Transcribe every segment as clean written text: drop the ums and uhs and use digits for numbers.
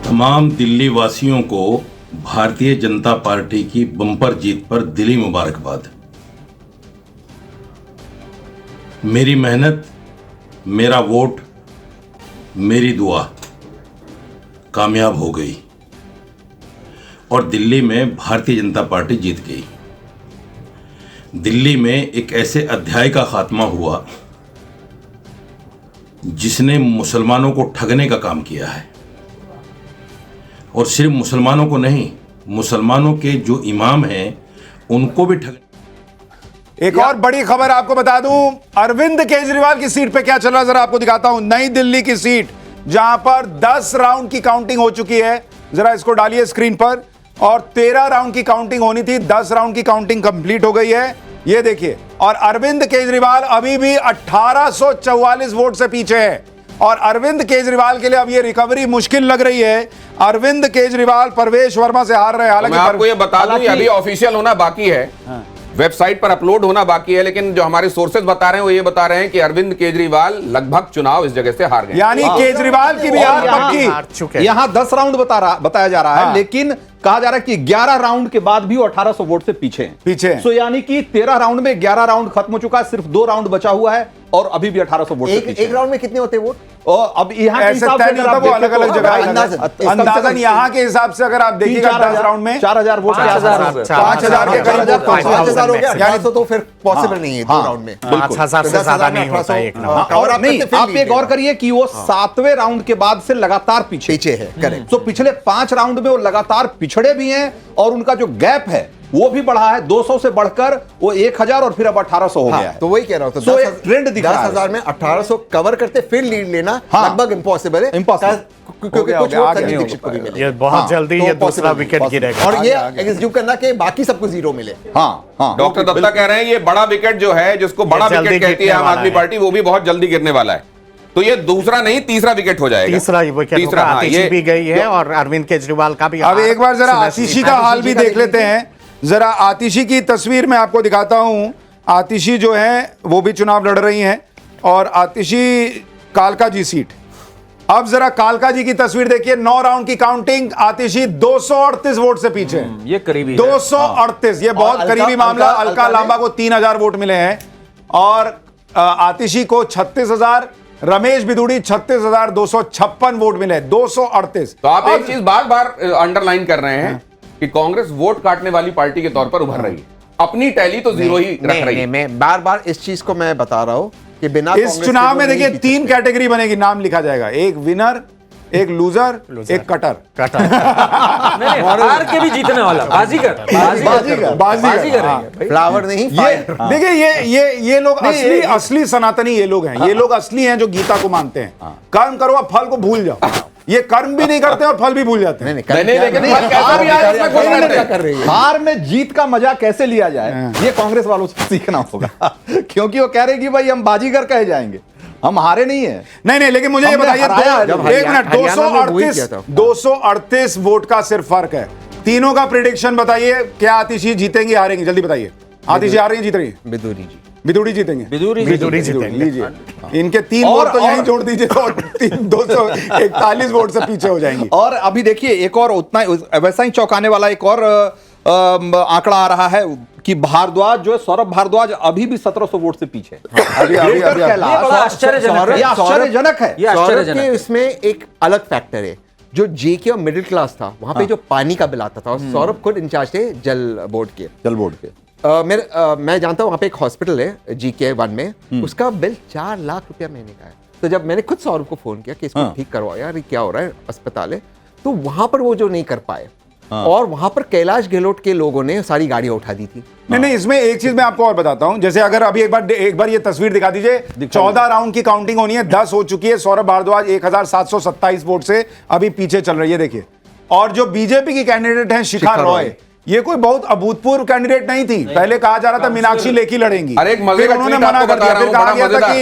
तमाम दिल्ली वासियों को भारतीय जनता पार्टी की बम्पर जीत पर दिली मुबारकबाद। मेरी मेहनत, मेरा वोट, मेरी दुआ कामयाब हो गई और दिल्ली में भारतीय जनता पार्टी जीत गई। दिल्ली में एक ऐसे अध्याय का खात्मा हुआ जिसने मुसलमानों को ठगने का काम किया है, और सिर्फ मुसलमानों को नहीं, मुसलमानों के जो इमाम हैं उनको भी ठग। एक और बड़ी खबर आपको बता दूं, अरविंद केजरीवाल की सीट पे क्या चल रहा है जरा आपको दिखाता हूं। नई दिल्ली की सीट जहां पर 10 राउंड की काउंटिंग हो चुकी है, जरा इसको डालिए स्क्रीन पर, और 13 राउंड की काउंटिंग होनी थी, 10 राउंड की काउंटिंग कंप्लीट हो गई है, ये देखिए। और अरविंद केजरीवाल अभी भी 1844 वोट से पीछे है, और अरविंद केजरीवाल के लिए अब ये रिकवरी मुश्किल लग रही है। अरविंद केजरीवाल परवेश वर्मा से हार रहे हैं। मैं आपको ये बता दूं, अभी ऑफिशियल होना बाकी है, वेबसाइट पर अपलोड होना बाकी है, लेकिन जो हमारे सोर्सेज बता रहे हैं वो ये बता रहे हैं कि अरविंद केजरीवाल लगभग चुनाव इस जगह से हार गए। यानी केजरीवाल की भी हार पक्की। यहां 10 राउंड बताया जा रहा है, लेकिन कहा जा रहा है कि 11 राउंड के बाद भी 1800 वोट से पीछे हैं। सो यानी कि 13 राउंड में 11 राउंड खत्म हो चुका है, सिर्फ 2 राउंड बचा हुआ है और अभी भी 1800 वोट एक राउंड में कितने होते वोट? और अब यहाँ के हिसाब से अगर आप अलग अलग जगह अंदाजन यहाँ के हिसाब से अगर आप देखिएगा 10 राउंड में 4000 वोट, 5000 के करीब 5000 हो गया, तो फिर पॉसिबल नहीं है 2 राउंड में। 5000 से ज्यादा नहीं होता एक राउंड। और नहीं, आप एक और करिए कि वो 7वें राउंड के बाद से लगातार पीछे है। करेक्ट। तो पिछले 5 राउंड में वो लगातार पिछड़े भी हैं, और उनका जो गैप है वो भी बढ़ा है, 200 से बढ़कर वो 1000 और फिर अब 1800 हो गया है। तो वही कह रहा हूं, तो एक ट्रेंड दिख रहा है। 10,000 में 1800 कवर करते फिर लीड लेना लगभग इम्पॉसिबल है, क्योंकि कुछ वोट संजय दीक्षित को भी मिले। ये बहुत जल्दी ये दूसरा विकेट गिरेगा, और ये एग्जीक्यूट करना कि बाकी सबको 0 मिले। डॉक्टर दत्ता कह रहे हैं ये बड़ा विकेट जो है, जिसको बड़ा विकेट कहती है आम आदमी पार्टी, वो भी बहुत जल्दी गिरने वाला है। तो ये दूसरा नहीं, तीसरा विकेट हो जाएगा। तीसरा विकेट आतिशी भी गई है और अरविंद केजरीवाल का भी। अब एक बार जरा आतिशी का हाल भी देख लेते हैं। जरा आतिशी की तस्वीर मैं आपको दिखाता हूं। आतिशी जो है वो भी चुनाव लड़ रही हैं, और आतिशी कालका जी सीट। अब जरा कालका जी की तस्वीर देखिए। 9 राउंड की काउंटिंग, आतिशी 238 वोट से पीछे है। ये करीबी 238, ये बहुत करीबी मामला। अलका लांबा को 3000 वोट मिले हैं, और आतिशी को 36,000, रमेश बिदुड़ी 36,256 वोट मिले। 238। तो आप एक चीज बार बार अंडरलाइन कर रहे हैं कि कांग्रेस वोट काटने वाली पार्टी के तौर पर उभर रही है, अपनी टैली तो 0 ही रख रही है। मैं बार बार इस चीज को मैं बता रहा हूं कि बिना इस चुनाव में देखिए 3 कैटेगरी बनेगी, नाम लिखा जाएगा, एक विनर, एक लूजर, एक कटर। हार के भी जीतने वाला बाजीगर फ्लावर नहीं, देखिए ये लोग असली सनातनी ये लोग हैं। ये लोग असली हैं जो गीता को मानते हैं। कर्म करो, अब फल को भूल जाओ। ये कर्म भी नहीं करते और फल भी भूल जाते हैं। हार में जीत का मजा कैसे लिया जाए, ये कांग्रेस वालों से सीखना होगा। क्योंकि वो कह रहे कि भाई हम बाजीगर कहे जाएंगे, हम हारे नहीं है। नहीं, लेकिन मुझे ये बताइए, एक मिनट, 238 वोट का सिर्फ फर्क है। तीनों का प्रेडिक्शन बताइए, क्या आतिशी जीतेंगी हारेंगी, जल्दी बताइए। आतिशी आ रही है, जीत रही है? बिदुड़ी जीतेंगे। बिदुड़ी जीतेंगे। लीजिए, इनके 3 वोट तो यहीं जोड़ दीजिए, तो 241 वोट से पीछे हो जाएंगी। और अभी देखिए एक और उतना वैसा ही चौंकाने वाला एक और आंकड़ा आ रहा है कि भारद्वाज जो है, सौरभ भारद्वाज अभी भी 1700 वोट से पीछे। आश्चर्यजनक है। इसमें एक अलग फैक्टर है, जो जेके और मिडिल क्लास था, वहां पे जो पानी का बिल आता था, और सौरभ खुद इंचार्ज थे जल बोर्ड के। मैं जानता हूँ वहाँ पे एक हॉस्पिटल है GK1 में, उसका बिल 4 लाख रुपया महीने का है। तो जब मैंने खुद सौरभ को फोन किया कि इसको ठीक करवाओ यार, क्या हो रहा है, अस्पताल है, तो वहां पर वो जो नहीं कर पाए, और वहां पर कैलाश गहलोत के लोगों ने सारी गाड़ियां उठा दी थी। नहीं, इसमें एक चीज मैं आपको और बताता हूं। जैसे अगर अभी एक बार ये तस्वीर दिखा दीजिए। 14 राउंड की काउंटिंग होनी है, 10 हो चुकी है। सौरभ भारद्वाज 1727 वोट से अभी पीछे चल रही है, देखिए। और जो बीजेपी की कैंडिडेट हैं शिखा रॉय, ये कोई बहुत अभूतपूर्व कैंडिडेट नहीं थी। पहले कहा जा रहा था मीनाक्षी लेखी लड़ेंगी, फिर उन्होंने मना कर दिया। फिर कहा गया था कि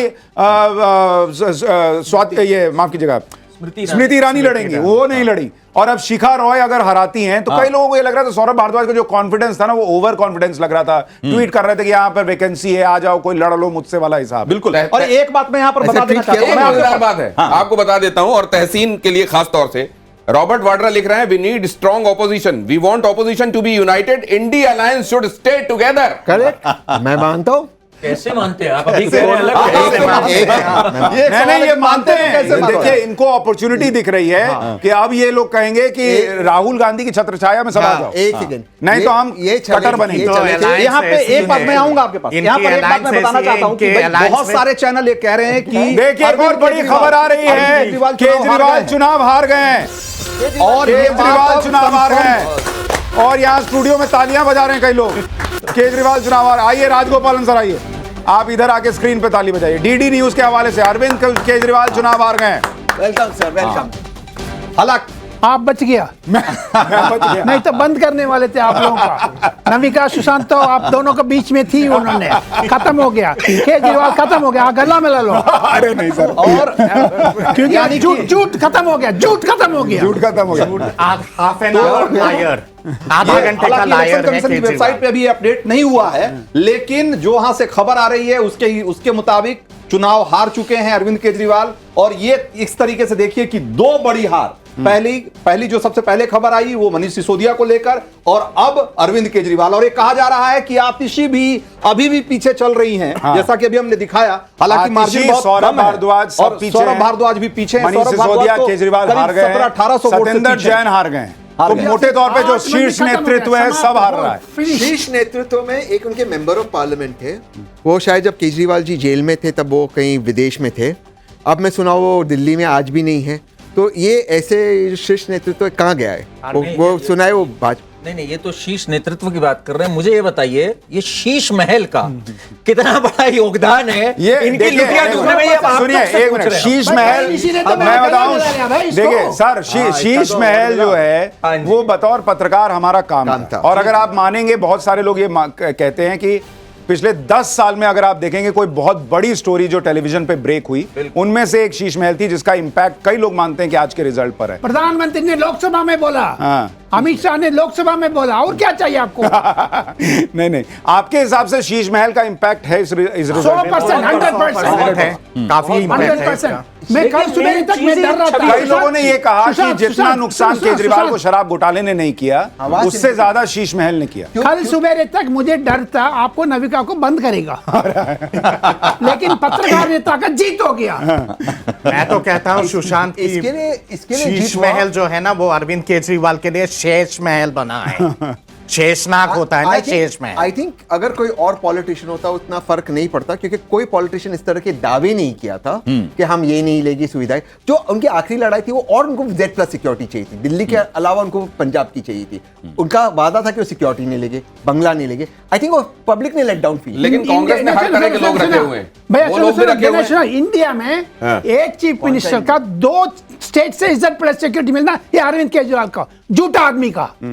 ये माफ कीजिएगा स्मृति ईरानी लड़ेंगी, वो नहीं लड़ी। और अब शिखा रॉय अगर हराती हैं तो कई लोगों को ये लग रहा था, सौरभ भारद्वाज का जो कॉन्फिडेंस था ना, वो ओवर कॉन्फिडेंस लग रहा था। ट्वीट कर रहे थे कि यहाँ पर वैकेंसी है, आ जाओ, कोई लड़ लो मुझसे वाला हिसाब। बिल्कुल। और एक बात मैं यहाँ पर बता देना चाहता हूँ, बात है, आपको बता देता हूँ, और तहसीन के लिए खास तौर से रॉबर्ट वाड्रा लिख रहे हैं, we need strong opposition, we want opposition to be united, INDI alliance should stay together. Correct, मैं मानता हूं। कैसे मानते हैं आप? अभी कह रहे हैं अलग कैसे नहीं ये मानते हैं। देखिए इनको अपॉर्चुनिटी दिख रही है कि अब ये लोग कहेंगे कि राहुल गांधी की छत्रछाया में सभा जाओ। एक सेकंड, नहीं तो हम कटर बनेंगे। यहाँ पे एक बात मैं आऊंगा आपके पास, यहाँ पर एक बात मैं बताना चाहता हूँ कि बहुत सारे चैनल ये कह रहे हैं कि देखिए एक और बड़ी खबर आ रही है, केजरीवाल चुनाव हार गए हैं और केजरीवाल चुनाव हार गए हैं और यहाँ स्टूडियो में तालियां बजा रहे हैं कई लोग। केजरीवाल चुनाव हार। आइए राजगोपालन सर, आइए आप इधर आके स्क्रीन पे ताली बजाइए। डीडी न्यूज के हवाले से अरविंद केजरीवाल चुनाव हार गए। Welcome sir, welcome. हालांकि आप बच गया। मैं बच गया। नहीं तो बंद करने वाले थे आप लोगों का। नविका सुशांत तो आप दोनों के बीच में थी, उन्होंने खत्म हो गया। केजरीवाल खत्म हो गया, गला में ला लो। अरे नहीं सर, और क्योंकि झूठ खत्म हो गया, झूठ खत्म हो गया। झूठ खत्म हो गया। हाफ एन आवर लायर, आधा घंटे का लायर कमीशन की वेबसाइट पे अभी अपडेट नहीं हुआ है, लेकिन जो वहां से खबर आ रही है उसके मुताबिक चुनाव हार चुके हैं अरविंद केजरीवाल। और ये इस तरीके से देखिए कि दो बड़ी हार, पहली जो सबसे पहले खबर आई वो मनीष सिसोदिया को लेकर, और अब अरविंद केजरीवाल। और ये कहा जा रहा है कि आतिशी भी अभी भी पीछे चल रही हैं, जैसा कि अभी हमने दिखाया। हालांकि मार्जिन बहुत सौरभ भारद्वाज और सौरभ भारद्वाज भी पीछे हैं। मनीष सिसोदिया, केजरीवाल हार गए, 1700-1800 वोट से सत्येंद्र पीछे जैन हार गए। तो मोटे तौर पे जो शीर्ष नेतृत्व है सब हार रहा है। शीर्ष नेतृत्व में एक उनके मेंबर ऑफ पार्लियामेंट थे, वो शायद जब केजरीवाल जी जेल में थे तब वो कहीं विदेश में थे। अब मैं सुना वो दिल्ली में आज भी नहीं है। तो ये ऐसे शीर्ष नेतृत्व कहाँ गया है? वो सुना है वो भाजपा। नहीं, ये तो शीर्ष नेतृत्व की बात कर रहे हैं। मुझे ये बताइए, ये शीश महल का कितना बड़ा योगदान है ये इनकी लुटिया दूसरे में? ये आप सुनिए लोग से एक पूछ मिनट, रहे हो। शीश महल मैं बताऊं, देखिए सर शीश महल जो है वो बतौर पत्रकार हमारा काम था। और अगर आप मानेंगे, बहुत सारे लोग ये कहते हैं कि पिछले 10 साल में अगर आप देखेंगे कोई बहुत बड़ी स्टोरी जो टेलीविजन पे ब्रेक हुई, उनमें से एक शीश महल थी, जिसका इंपैक्ट कई लोग मानते हैं कि आज के रिजल्ट पर है। प्रधानमंत्री ने लोकसभा में बोला, अमित शाह ने लोकसभा में बोला, और क्या चाहिए आपको? नहीं, आपके हिसाब से शीश महल का इंपैक्ट है इस रिजल्ट में? 100%, 100% है, काफी इम्पैक्ट है। 100%। मैं कल सुबह तक मैं डर रहा था। कई लोगों ने ये कहा कि जितना नुकसान केजरीवाल को शराब घोटाले ने नहीं किया, उससे ज्यादा शीश महल ने किया। कल सुबह तक मुझे डर था आपको नविका को बंद करेगा, लेकिन पत्रकारिता का जीत हो गया। मैं तो कहता हूँ सुशांत की इसके लिए शीश महल जो है ना, वो अरविंद केजरीवाल के लिए शेष महल बना है। शेषनाग होता है ना, शेष महल। आई थिंक अगर कोई और पॉलिटिशियन होता उतना फर्क नहीं पड़ता, क्योंकि कोई पॉलिटिशियन इस तरह के दावे नहीं किया था कि हम ये नहीं लेगी सुविधाएं। जो उनकी आखिरी लड़ाई थी वो, और उनको Z+ सिक्योरिटी चाहिए थी, दिल्ली के अलावा उनको पंजाब की चाहिए थी। उनका वादा था कि वो सिक्योरिटी नहीं लेंगे, बंगला नहीं लेंगे। आई थिंक वो पब्लिक ने लेट डाउन फील। लेकिन कांग्रेस ने हर तरह के लोग रखे हुए हैं, वो लोग भी रखे हुए हैं। इंडिया में एक चीफ मिनिस्टर का 2 स्टेट से Z+ सिक्योरिटी मिलना, ये अरविंद केजरीवाल का झूठा आदमी का